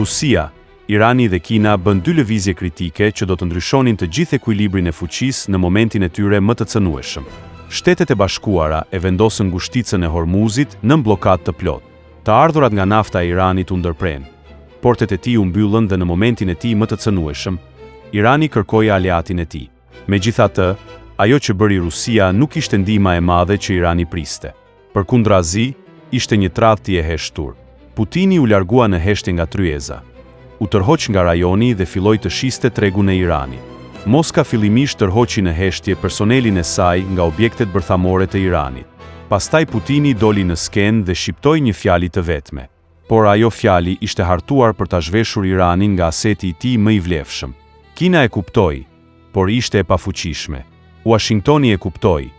Rusia, Irani dhe Kina bën dy lëvizje kritike që do të ndryshonin të gjithë ekuilibrin e fuqisë në momentin e tyre më të cënueshëm. Shtetet e Bashkuara e vendosën ngushticën e Hormuzit nën bllokadë të plotë. Të ardhurat nga nafta e Iranit u ndërpren. Portet e tij u mbyllën dhe në momentin e tij më të cënueshëm, Irani kërkoi aleatin e tij. Megjithatë, ajo që bëri Rusia nuk ishte ndihma e madhe që Irani priste. Përkundrazi, ishte një tradhti e heshtur. Putini u largua në heshtje nga tryeza. U tërhoq nga rajoni dhe filloi të shiste tregun e Iranit. Moska fillimisht tërhoqi në heshtje personelin e saj nga objektet bërthamore të Iranit. Pastaj Putini doli në skenë dhe shqiptoi një fjali të vetme. Por ajo fjali ishte hartuar për ta zhveshur Iranin nga aseti i tij më i vlefshëm. Kina e kuptoi, por ishte e pafuqishme. Washingtoni e kuptoi,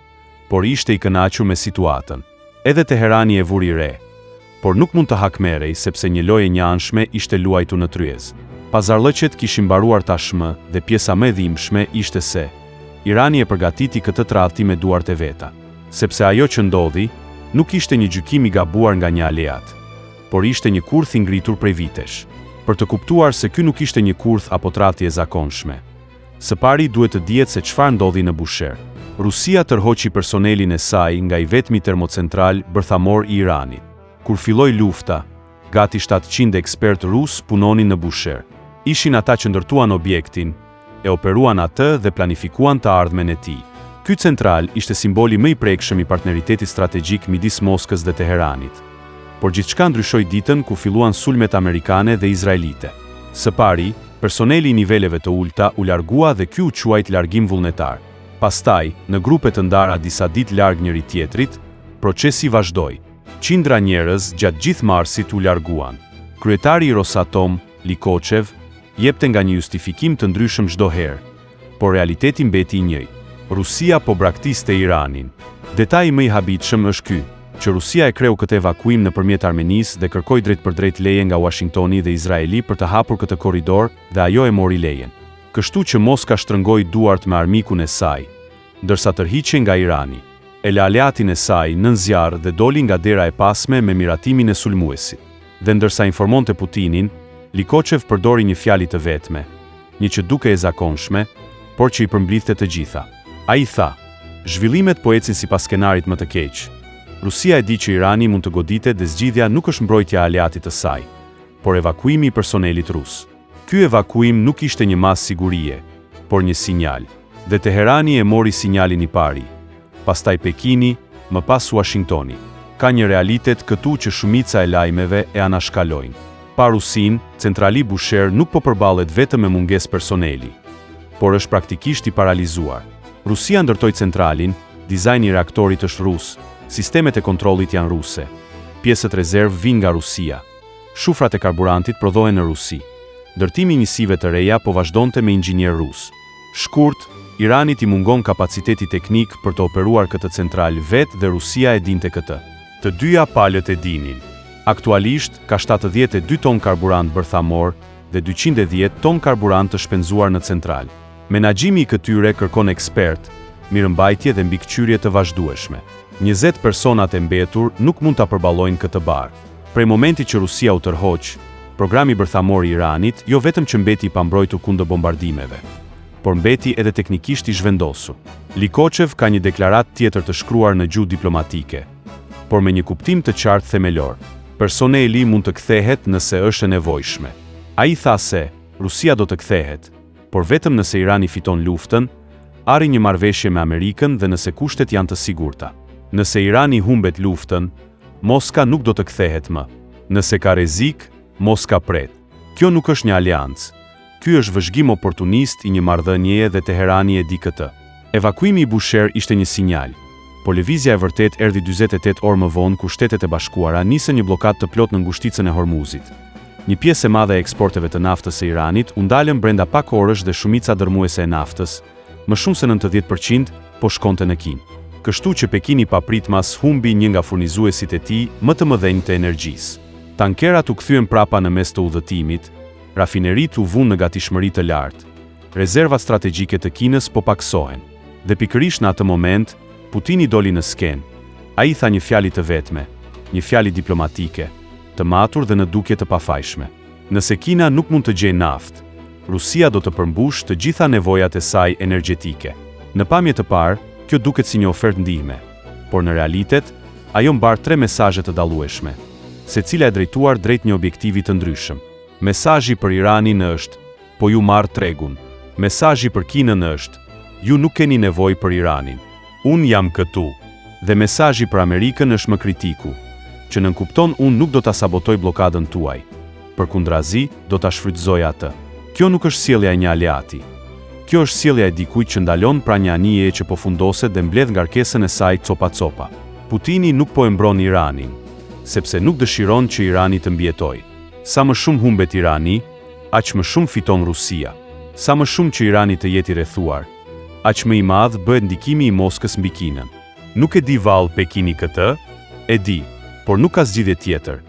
por ishte i kënaqur me situatën. Edhe Teherani e vuri re, por nuk mund të hakmerej sepse një lojë e njanshme ishte luajtur në tryezë. Pazarllëqet kishin mbaruar tashmë dhe pjesa më e dhimbshme ishte se Irani e përgatiti këtë tradhti me duart e veta, sepse ajo që ndodhi nuk ishte një gjykim i gabuar nga një aleat, por ishte një kurth i ngritur prej vitesh. Për të kuptuar se ky nuk ishte një kurth apo tradhti e zakonshme, së pari duhet të dihet se çfarë ndodhi në Bushehr. Rusia tërhoqi personelin e saj nga i vetmi termocentral bërthamor i Iranit. Kur filloi lufta, gati 700 ekspertë rus punonin në Bushehr. Ishin ata që ndërtuan objektin, e operuan atë dhe planifikuan të ardhmen e tij. Ky central ishte simboli më i prekshëm i partneritetit strategjik midis Moskës dhe Teheranit. Por gjithçka ndryshoi ditën ku filluan sulmet amerikane dhe izraelite. Së pari, personeli i niveleve të ulta u largua dhe ky u quajt largim vullnetar. Pastaj, në grupe të ndara disa ditë larg njëri tjetrit, procesi vazhdoi. Qindra njerëz gjatë gjithë marsit u larguan. Kryetari i Rosatom, Likoçev, jepte nga një justifikim të ndryshëm çdo herë, por realiteti mbeti i njëjtë. Rusia po braktiste Iranin. Detaji më i habitshëm është ky, që Rusia e kreu këtë evakuim nëpërmjet Armenisë dhe kërkoi drejt për drejt leje nga Washingtoni dhe Izraeli për të hapur këtë korridor dhe ajo e mori lejen. Kështu që Moska shtrëngoi duart me armikun e saj, ndërsa tërhiqej nga Irani. E la aleatin e saj nën zjarr dhe doli nga dera e pasme me miratimin e sulmuesit. Dhe ndërsa informonte Putinin, Likoçev përdori një fjali të vetme, një që duke e zakonshme, por që i përmblidhte të gjitha. Ai tha: "Zhvillimet po ecin sipas skenarit më të keq. Rusia e di që Irani mund të goditet dhe zgjidhja nuk është mbrojtja e aleatit të saj, por evakuimi i personelit rus." Ky evakuim nuk ishte një masë sigurie, por një sinjal. Dhe Teherani e mori sinjalin i pari. Pastaj Pekini, më pas Washingtoni. Ka një realitet këtu që shumica e lajmeve e anashkalojnë. Pa Rusin, centrali Bushehr nuk po përballet vetëm me mungesë personeli, por është praktikisht i paralizuar. Rusia ndërtoi centralin, dizajni i reaktorit është rus, sistemet e kontrollit janë ruse. Pjesët rezervë vijnë nga Rusia. Shufrat e karburantit prodhohen në Rusi. Ndërtimi i njësive të reja po vazhdonte me inxhinier rus. Shkurt, Iranit i mungon kapaciteti teknik për të operuar këtë central vetë dhe Rusia e dinte këtë. Të dyja palët e dinin. Aktualisht, ka 72 ton karburant bërthamor dhe 210 ton karburant të shpenzuar në central. Menaxhimi i këtyre kërkon ekspert, mirëmbajtje dhe mbikëqyrje të vazhdueshme. 20 personat e mbetur nuk mund ta përballojnë këtë barë. Prej momenti që Rusia u tërhoq, programi bërthamor i Iranit jo vetëm që mbeti i pambrojtur kundër bombardimeve, por mbeti edhe teknikisht i zhvendosur. Likoçev ka një deklaratë tjetër të shkruar në gjuhë diplomatike, por me një kuptim të qartë themelor. Personeli mund të kthehet nëse është e nevojshme. Ai tha se Rusia do të kthehet, por vetëm nëse Irani fiton luftën, arri një marrëveshje me Amerikën dhe nëse kushtet janë të sigurta. Nëse Irani humbet luftën, Moska nuk do të kthehet më. Nëse ka rrezik, Moska pret. Kjo nuk është një aleancë. Ky është vëzhgim oportunist i një marrëdhënieje dhe Teherani e di këtë. Evakuimi i Bushehr ishte një sinjal, por lëvizja e vërtet erdhi 48 orë më vonë kur Shtetet e Bashkuara nisën një blokadë të plotë në ngushticën e Hormuzit. Një pjesë e madhe e eksporteve të naftës së Iranit u ndalën brenda pak orësh dhe shumica dërmuese e naftës, më shumë se 90%, po shkonte në Kinë. Kështu që Pekini papritmas humbi një nga furnizuesit e tij më të mëdhenj të energjisë. Tankerat u kthyen prapa në mes të udhëtimit, rafinerit u vunë në gatishmëri të lartë. Rezervat strategjike të Kinës po paksohen. Dhe pikërisht në atë moment, Putini doli në skenë. Ai tha një fjali të vetme, një fjali diplomatike, të matur dhe në dukje të pafajshme. Nëse Kina nuk mund të gjejë naftë, Rusia do të përmbush të gjitha nevojat e saj energjetike. Në pamje të parë, kjo duket si një ofertë ndihme, por në realitet, ajo mbar 3 mesazhe të dallueshme, secila e drejtuar drejt një objektivi të ndryshëm. Mesazhi për Iranin është: po ju marr tregun. Mesazhi për Kinën është: ju nuk keni nevojë për Iranin. Unë jam këtu. Dhe mesazhi për Amerikën është më kritiku, që nënkupton unë nuk do ta sabotoj bllokadën tuaj. Përkundrazi, do ta shfrytëzoj atë. Kjo nuk është sjellja e një aleati. Kjo është sjellja e dikujt që ndalon pra një anije që po fundoset dhe mbledh ngarkesën e saj copa-copa. Putini nuk po e mbron Iranin, sepse nuk dëshiron që Irani të mbijetojë. Sa më shumë humbet Irani, aq më shumë fiton Rusia. Sa më shumë që Irani të jetë i rrethuar, aq më i madh bëhet ndikimi i Moskës mbi Kinën. Nuk e di vallë Pekini këtë? E di, por nuk ka zgjidhje tjetër.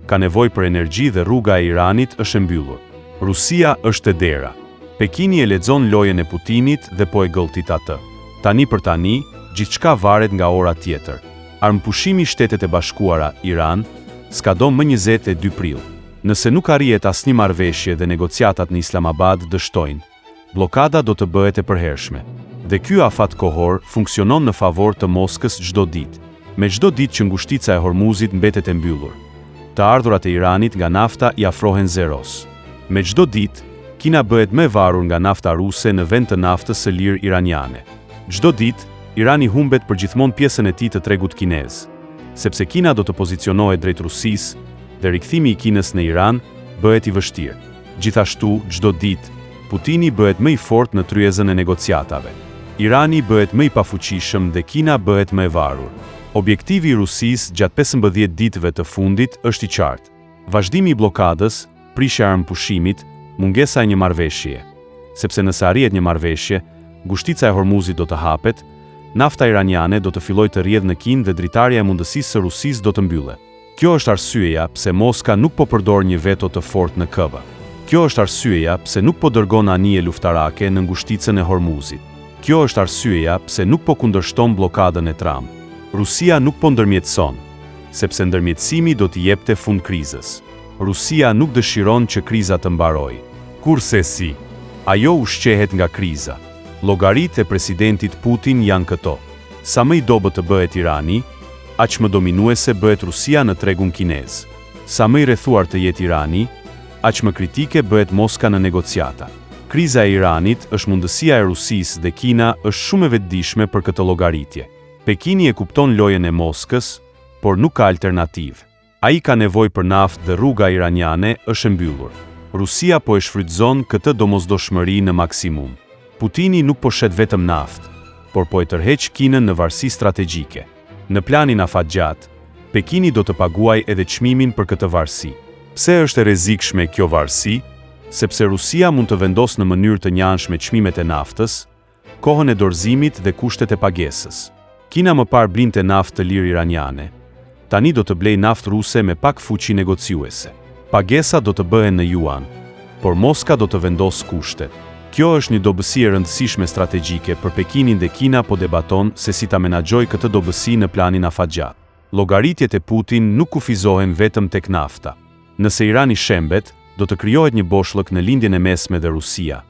Ka nevojë për energji dhe rruga e Iranit është e mbyllur. Rusia është e dera. Pekini e lexon lojën e Putinit dhe po e gëlltit atë. Tani për tani, gjithçka varet nga ora tjetër. Armëpushimi i Shtetet e Bashkuara, Iran, s'ka do më 22 prill. Nëse nuk arrihet asnjë marrëveshje dhe negociatat në Islamabad dështojnë, bllokada do të bëhet e përhershme. Dhe ky afat kohor funksionon në favor të Moskës çdo ditë. Me çdo ditë që ngushtica e Hormuzit mbetet e mbyllur, të ardhurat e Iranit nga nafta i afrohen zeros. Me çdo ditë, Kina bëhet më e varur nga nafta ruse në vend të naftës së lirë iraniane. Çdo ditë, Irani humbet përgjithmonë pjesën e tij të tregut kinez, sepse Kina do të pozicionohet drejt Rusisë dhe rikthimi i Kinës në Iran bëhet i vështirë. Gjithashtu, çdo ditë, Putini bëhet më i fortë në tryezën e negociatave. Irani bëhet më i pafuqishëm dhe Kina bëhet më e varur. Objektivi i Rusisë gjatë 15 ditëve të fundit është i qartë. Vazhdimi i bllokadës, prishja e armëpushimit, mungesa e një marrëveshje. Sepse nëse arrihet një marrëveshje, ngushtica e Hormuzit do të hapet, nafta iraniane do të fillojë të rrjedhë në Kinë dhe dritarja e mundësisë së Rusisë do të mbyllet. Kjo është arsyeja pse Moska nuk po përdor një veto të fortë në KB. Kjo është arsyeja pse nuk po dërgon anije luftarake në ngushticën e Hormuzit. Kjo është arsyeja pse nuk po kundërshton bllokadën e Trump. Rusia nuk po ndërmjetëson, sepse ndërmjetësimi do t'i jepte fund krizës. Rusia nuk dëshiron që kriza të mbarojë. Kurse si, ajo ushqehet nga kriza. Llogaritë e presidentit Putin janë këto: sa më i dobët të bëhet Irani, aq më dominuese bëhet Rusia në tregun kinez. Sa më i rrethuar të jetë Irani, aq më kritike bëhet Moska në negociata. Kriza e Iranit është mundësia e Rusisë dhe Kina është shumë e vetëdijshme për këtë llogaritje. Pekini e kupton lojën e Moskës, por nuk ka alternativë. Ai ka nevojë për naftë dhe rruga iraniane është e mbyllur. Rusia po e shfrytëzon këtë domosdoshmëri në maksimum. Putini nuk po shet vetëm naftë, por po e tërheq Kinën në varësi strategjike. Në planin afatgjat, Pekini do të paguajë edhe çmimin për këtë varësi. Pse është e rrezikshme kjo varësi? Sepse Rusia mund të vendosë në mënyrë të njanshme çmimet e naftës, kohën e dorëzimit dhe kushtet e pagesës. Kina më parë blinte naftë të lirë iraniane. Tani do të blej naftë ruse me pak fuqi negociuese. Pagesa do të bëhen në yuan, por Moska do të vendosë kushtet. Kjo është një dobësi e rëndësishme strategjike për Pekinin dhe Kina po debaton se si ta menaxhojë këtë dobësi në planin afatgjat. Llogaritjet e Putin nuk kufizohen vetëm tek nafta. Nëse Irani shembet, do të krijohet një boshllëk në lindjen e mesme dhe Rusia.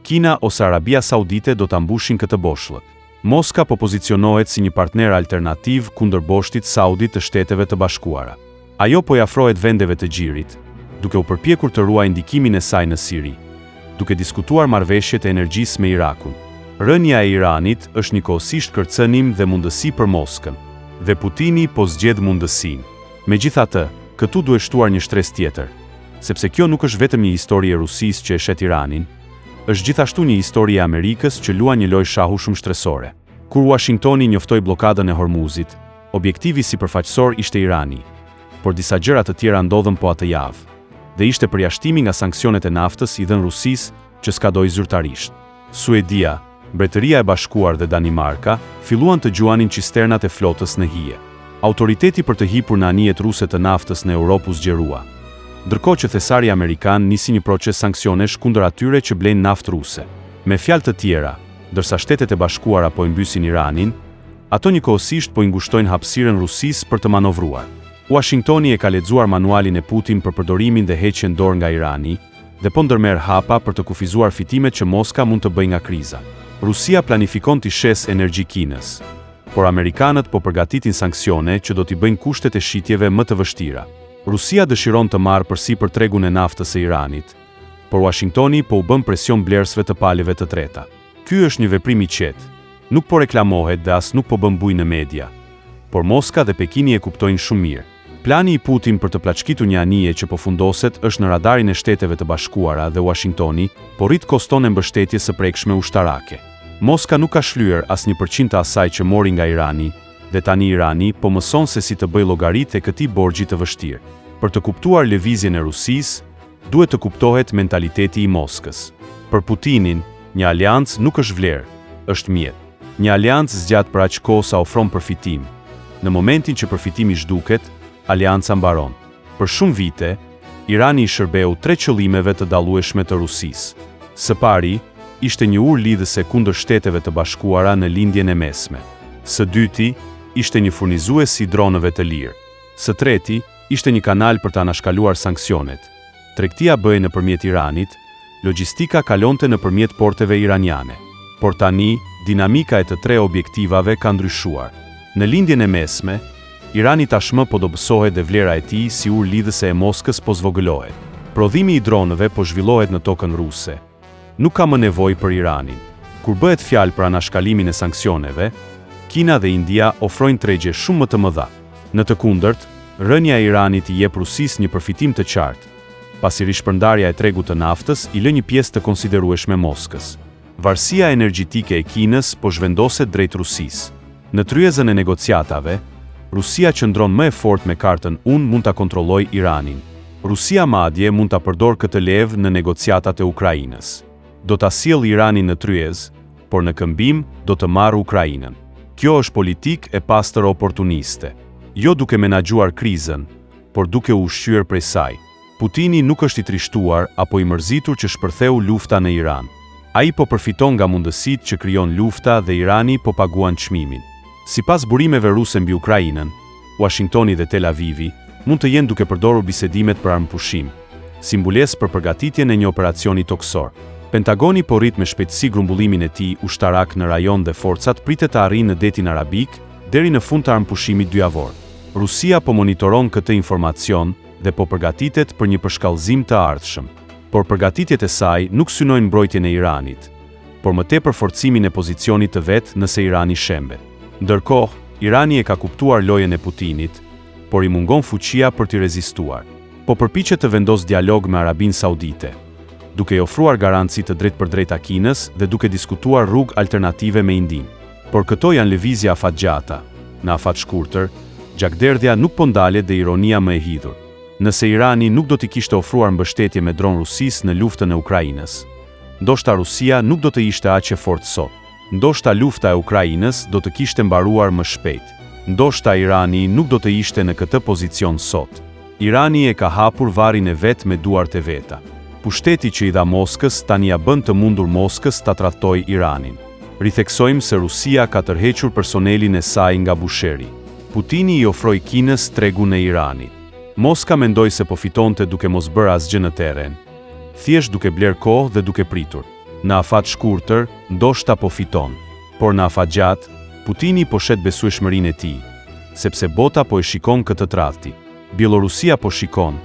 Kina ose Arabia Saudite do ta mbushin këtë boshllëk. Moska po pozicionohet si një partner alternativ kundër boshtit saudit të Shteteve të Bashkuara. Ajo po i afrohet vendeve të gjirit, duke u përpjekur të ruajë ndikimin e saj në Siri, duke diskutuar marrëveshjet e energjisë me Irakun. Rënja e Iranit është njëkohësisht kërcënim dhe mundësi për Moskën, dhe Putini po zgjedh mundësinë. Megjithatë, këtu duhet shtuar një shtresë tjetër, sepse kjo nuk është vetëm një histori e Rusisë që e shet Iranin, është gjithashtu një histori e Amerikës që luan një lojë shahu shumë shtresore. Kur Washingtoni njoftoi bllokadën e Hormuzit, objektivi sipërfaqësor ishte Irani, por disa gjëra të tjera ndodhen po atë javë, dhe ishte përjashtimi nga sanksionet e naftës i dhënë Rusisë që skadoi zyrtarisht. Suedia, Mbretëria e Bashkuar dhe Danimarka filluan të gjuanin cisternat e flotës në hije. Autoriteti për të hipur në anijet ruse të naftës në Europë u zgjerua, ndërkohë që thesari amerikan nisi një proces sanksionesh kundër atyre që blejnë naftë ruse. Me fjalë të tjera, ndërsa Shtetet e Bashkuara po i mbysin Iranin, ato njëkohësisht po i ngushtojnë hapësirën Rusisë për të manovruar. Washingtoni e ka lexuar manualin e Putin për përdorimin dhe heqjen dorë nga Irani dhe po ndërmerr hapa për të kufizuar fitimet që Moska mund të bëjë nga kriza. Rusia planifikon të shes energji Kinës, por amerikanët po përgatitin sanksione që do t'i bëjnë kushtet e shitjeve më të vështira. Rusia dëshiron të marrë përsipër tregun e naftës së Iranit, por Washingtoni po u bën presion blerësve të palëve të treta. Ky është një veprim i qetë, nuk po reklamohet dhe as nuk po bën bujë në media, por Moska dhe Pekini e kuptojnë shumë mirë. Plani i Putin për të plaçkitur një anije që po fundoset është në radarin e Shteteve të Bashkuara dhe Washingtoni po rrit koston e mbështetjes së prekshme ushtarake. Moska nuk ka shlyer asnjë përqind të asaj që mori nga Irani, dhe tani Irani po mëson se si të bëjë llogaritë e këtij borxhi të vështirë. Për të kuptuar lëvizjen e Rusisë, duhet të kuptohet mentaliteti i Moskës. Për Putinin, një aleancë nuk është vlerë, është mjet. Një aleancë zgjat për aq kohë sa ofron përfitim. Në momentin që përfitimi zhduket, aleanca mbaron. Për shumë vite, Irani i shërbeu 3 qëllimeve të dallueshme të Rusisë. Së pari, ishte një urë lidhëse kundër Shteteve të Bashkuara në lindjen e mesme. Së dyti, ishte një furnizues i dronëve të lirë. Së treti, ishte një kanal për të anashkaluar sanksionet. Tregtia bëhej nëpërmjet Iranit, logjistika kalonte nëpërmjet porteve iraniane. Por tani, dinamika e të 3 objektivave ka ndryshuar. Në lindjen e mesme, Irani tashmë po dobësohet dhe vlera e tij si urë lidhëse e Moskës po zvogëlohet. Prodhimi i dronëve po zhvillohet në tokën ruse. Nuk ka më nevojë për Iranin. Kur bëhet fjalë për anashkalimin e sanksioneve, Kina dhe India ofrojnë tregje shumë më të mëdha. Në të kundërt, rënja e Iranit i jep Rusisë një përfitim të qartë, pasi rishpërndarja e tregut të naftës i lë një pjesë të konsiderueshme Moskës. Varësia energjetike e Kinës po zhvendoset drejt Rusisë. Në tryezën e negociatave, Rusia qëndron më e fortë me kartën "unë mund ta kontrolloj Iranin". Rusia madje mund ta përdorë këtë levë në negociatat e Ukrainës. Do ta sjellë Iranin në tryezë, por në këmbim do të marrë Ukrainën. Kjo është politikë e pastër oportuniste. Jo duke menaxhuar krizën, por duke u ushqyer prej saj. Putini nuk është i trishtuar apo i mërzitur që shpërtheu lufta në Iran. Ai po përfiton nga mundësitë që krijon lufta dhe Irani po paguan çmimin. Sipas burimeve ruse mbi Ukrainën, Washingtoni dhe Tel Avivi mund të jenë duke përdorur bisedimet për armëpushim, si mbulesë për përgatitjen e një operacioni toksor. Pentagoni po rrit me shpejtësi grumbullimin e tij ushtarak në rajon dhe forcat pritet të arrijnë në detin arabik deri në fund të armëpushimit dyjavor. Rusia po monitoron këtë informacion dhe po përgatitet për një përshkallëzim të ardhshëm. Por përgatitjet e saj nuk synojnë mbrojtjen e Iranit, por më tepër forcimin e pozicionit të vet nëse Irani shembe. Ndërkohë, Irani e ka kuptuar lojën e Putinit, por i mungon fuqia për t'i rezistuar. Po përpiqet të vendosë dialog me Arabinë Saudite, duke i ofruar garanci të drejtpërdrejta Kinës dhe duke diskutuar rrugë alternative me Indinë. Por këto janë lëvizje afatgjata. Në afat shkurtër, gjakderdhja nuk po ndalet dhe ironia më e hidhur. Nëse Irani nuk do t'i kishte ofruar mbështetje me dronë Rusisë në luftën e Ukrainës, ndoshta Rusia nuk do të ishte aq e fortë sot. Ndoshta lufta e Ukrainës do të kishte mbaruar më shpejt. Ndoshta Irani nuk do të ishte në këtë pozicion sot. Irani e ka hapur varrin e vet me duart e veta. Pushteti që i dha Moskës tani ja bën të mundur Moskës ta tradhtojë Iranin. Ritheksojmë se Rusia ka tërhequr personelin e saj nga Busheri. Putini i ofroi Kinës tregun e Iranit. Moska mendoi se po fitonte duke mos bërë asgjë në terren, thjesht duke bler kohë dhe duke pritur. Në afat shkurtër, ndoshta po fiton, por në afat gjatë, Putini po shet besueshmërinë e tij, sepse bota po e shikon këtë tradhti. Bielorusia po shikon.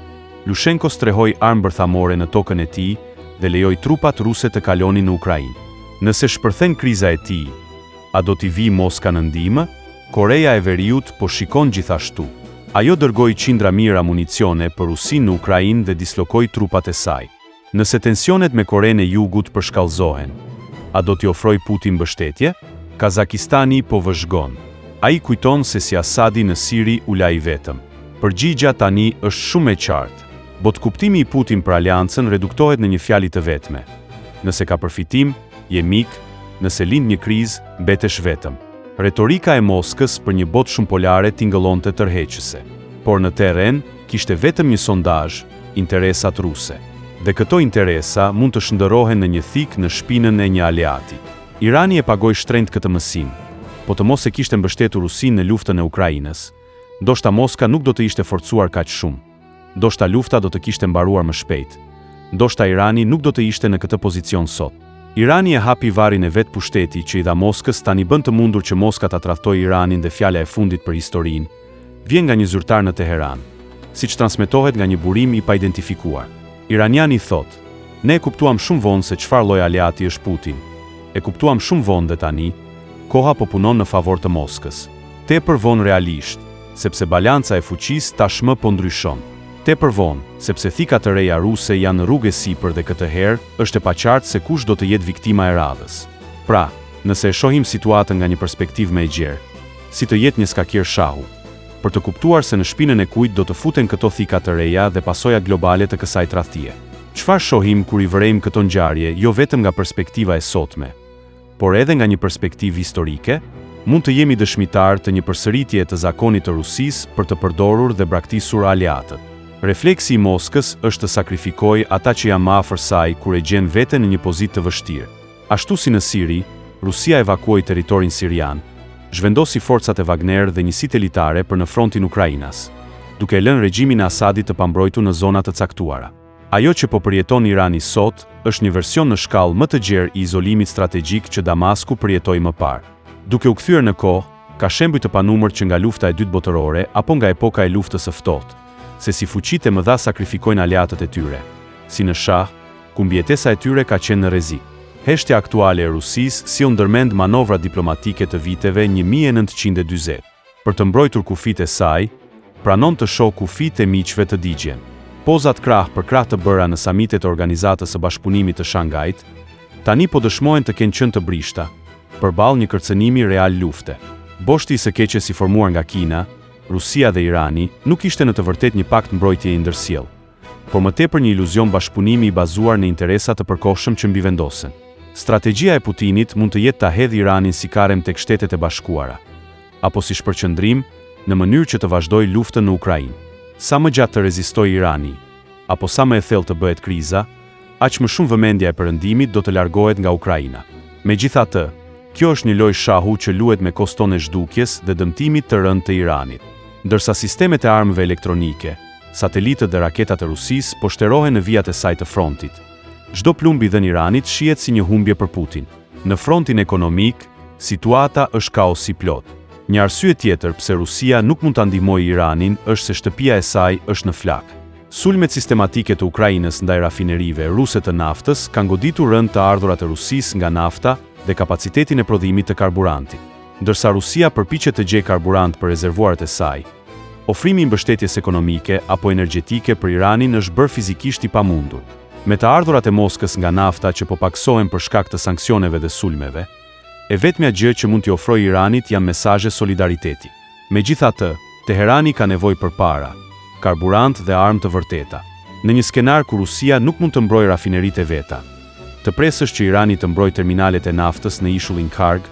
Lushenko strehoi armë bërthamore në tokën e tij dhe lejoi trupat ruse të kalonin në Ukrainë. Nëse shpërthen kriza e tij, a do t'i vijë Moska në ndihmë? Korea e Veriut po shikon gjithashtu. Ajo dërgoi qindra mijëra municione për Rusinë në Ukrainë dhe dislokoi trupat e saj. Nëse tensionet me Korenë e Jugut përshkallëzohen, a do t'i ofroj Putin mbështetje? Kazakistani po vëzhgon. Ai kujton se si Asadi në Siri u la i vetëm. Përgjigja tani është shumë e qartë. Botkuptimi i Putin për aleancën reduktohet në një fjalë të vetme. Nëse ka përfitim, je mik, nëse lind një krizë, mbetesh vetëm. Retorika e Moskës për një botë shumë polare tingëllonte tërheqëse. Por në terren, kishte vetëm një sondazh, interesat ruse. Dhe këto interesa mund të shndërrohen në një thik në shpinën e një aleati. Irani e pagoi shtrenjtë këtë mësim, po të mos e kishte mbështetur Rusinë në luftën e Ukrainës, Ndoshta Moska nuk do të ishte forcuar kaq shumë. Ndoshta lufta do të kishte mbaruar më shpejt. Ndoshta Irani nuk do të ishte në këtë pozicion sot. Irani e hapi varrin e vet pushteti që i dha Moskës, tani bën të mundur që Moska ta tradhtojë Iranin dhe fjala e fundit për historinë vjen nga një zyrtar në Teheran, siç transmetohet nga një burim i paidentifikuar. Iraniani thotë: "Ne e kuptuam shumë vonë se çfarë lloj aleati është Putin. E kuptuam shumë vonë dhe tani koha po punon në favor të Moskës. Tepër vonë realisht, sepse balanca e fuqisë tashmë po ndryshon. Tepër vonë, sepse thikat e reja ruse janë në rrugë sipër dhe këtë herë është e paqartë se kush do të jetë viktima e radhës. Pra, nëse e shohim situatën nga një perspektivë më e gjerë, si të jetë një skakir shahu, për të kuptuar se në shpinën e kujt do të futen këto thika të reja dhe pasojat globale të kësaj tradhtie. Çfarë shohim kur i vërejmë këto ngjarje jo vetëm nga perspektiva e sotme, por edhe nga një perspektivë historike? Mund të jemi dëshmitar të një përsëritje të zakonit të Rusisë për të përdorur dhe braktisur aleatët. Refleksi i Moskës është të sakrifikojë ata që janë më afër saj kur e gjen veten në një pozitë të vështirë. Ashtu si në Siri, Rusia evakuoi territorin sirian, zhvendosi forcat e Wagner dhe njësitë elitare për në frontin Ukrainas, duke lënë regjimin e Asadit të pambrojtur në zona të caktuara. Ajo që po përjeton Irani sot është një version në shkallë më të gjerë i izolimit strategjik që Damasku përjetoi më parë. Duke u kthyer në kohë, ka shembuj të panumër që nga lufta e dytë botërore apo nga epoka e luftës së ftohtë, se si fuqitë e mëdha sakrifikojnë aleatët e tyre, si në shah, ku mbijetesa e tyre ka qenë në rrezik. Heshtja aktuale e Rusisë si u ndërmend manovra diplomatike të viteve 1940. Për të mbrojtur kufit e saj, pranon të shohë kufit e miqve të digjen. Pozat krah për krah të bëra në samitet e Organizatës së Bashkëpunimit të Shangajt, tani po dëshmohen të kenë qenë të brishta, përballë një kërcënimi real lufte. Boshti i së keqes i formuar nga Kina, Rusia dhe Irani nuk ishte në të vërtet një pakt mbrojtje i ndërsjell, por më tepër një iluzion bashkëpunimi i bazuar në interesa të përkohshëm që mbivendosen. Strategjia e Putinit mund të jetë ta hedhë Iranin si karem tek Shtetet e Bashkuara, apo si shpërqendrim në mënyrë që të vazhdojë luftën në Ukrainë. Sa më gjatë të rezistojë Irani, apo sa më e thellë të bëhet kriza, aq më shumë vëmendja e Perëndimit do të largohet nga Ukraina. Megjithatë, kjo është një lojë shahu që luhet me koston e zhdukjes dhe dëmtimit të rënd të Iranit. Ndërsa sistemet e armëve elektronike, satelitët dhe raketat e Rusisë po shterohen në vijat e saj të frontit, çdo plumb i dhënë Iranit shihet si një humbje për Putin. Në frontin ekonomik, situata është kaos i plot. Një arsye tjetër pse Rusia nuk mund ta ndihmojë Iranin është se shtëpia e saj është në flak. Sulmet sistematike të Ukrainës ndaj rafinerive ruse të naftës kanë goditur rënd të ardhurat e Rusisë nga nafta dhe kapacitetin e prodhimit të karburantit. Ndërsa Rusia përpiqet të gjejë karburant për rezervuaret e saj, ofrimi i mbështetjes ekonomike apo energjetike për Iranin është bërë fizikisht i pamundur. Me të ardhurat e Moskës nga nafta që po paksohen për shkak të sanksioneve dhe sulmeve, e vetmja gjë që mund t'i ofrojë Iranit janë mesazhe solidariteti. Megjithatë, Teherani ka nevojë për para, karburant dhe armë të vërteta. Në një skenar ku Rusia nuk mund të mbrojë rafineritë e veta, të presësh që Irani të mbrojë terminalet e naftës në ishullin Karg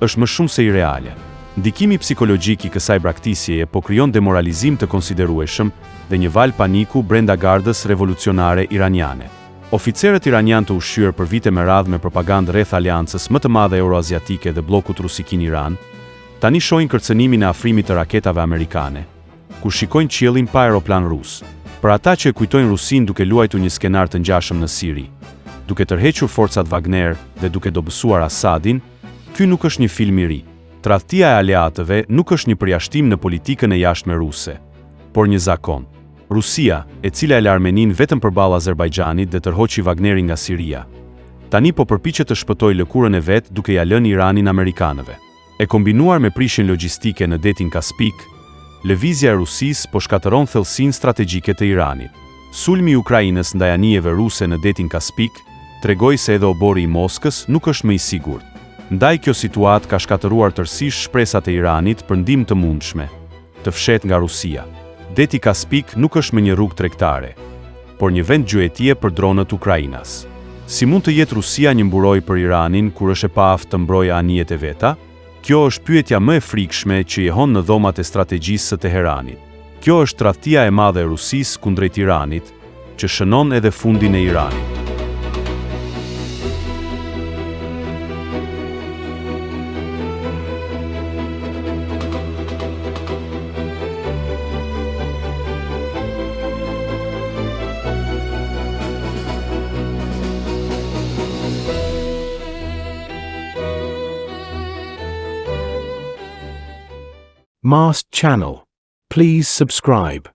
është më shumë se ireale. Ndikimi psikologjik i kësaj braktisjeje po krijon demoralizim të konsiderueshëm dhe një val paniku brenda gardës revolucionare iraniane. Oficerët iranian të ushqyer për vite me radhë me propagandë rreth aleancës më të madhe euroaziatike dhe bllokut Rusikin-Iran, tani shohin kërcënimin e afrimit të raketave amerikane, kur shikojnë qiellin pa aeroplan rus. Për ata që e kujtojnë Rusin duke luajtur një skenar të ngjashëm në Siri, duke tërhequr forcat Wagner dhe duke dobësuar Asadin, ky nuk është një film i ri. Tradhtia e aleatëve nuk është një përjashtim në politikën e jashtme ruse, por një zakon. Rusia, e cila e la Armenin vetëm përballë Azerbajxhanit dhe tërhoqi Wagnerin nga Siria, tani po përpiqet të shpëtojë lëkurën e vet duke ja lënë Iranin amerikanëve. E kombinuar me prishjen logjistike në detin Kaspik, lëvizja e Rusisë po shkatëron thellësinë strategjike të Iranit. Sulmi i Ukrainës ndaj anijeve ruse në detin Kaspik tregoi se edhe obori i Moskës nuk është më i sigurt. Ndaj kjo situatë ka shkatëruar tërësisht shpresat e Iranit për ndihmë të mundshme, të fshetë nga Rusia. Deti Kaspik nuk është më një rrugë tregtare, por një vend gjuetie për dronët Ukrainas. Si mund të jetë Rusia një mburojë për Iranin kur është e paaftë të mbrojë anijet e veta? Kjo është pyetja më e frikshme që jehon në dhomat e strategjisë së Teheranit. Kjo është tradhtia e madhe e Rusisë kundrejt Iranit, që shënon edhe fundin e Iranit. Mast Channel. Please subscribe.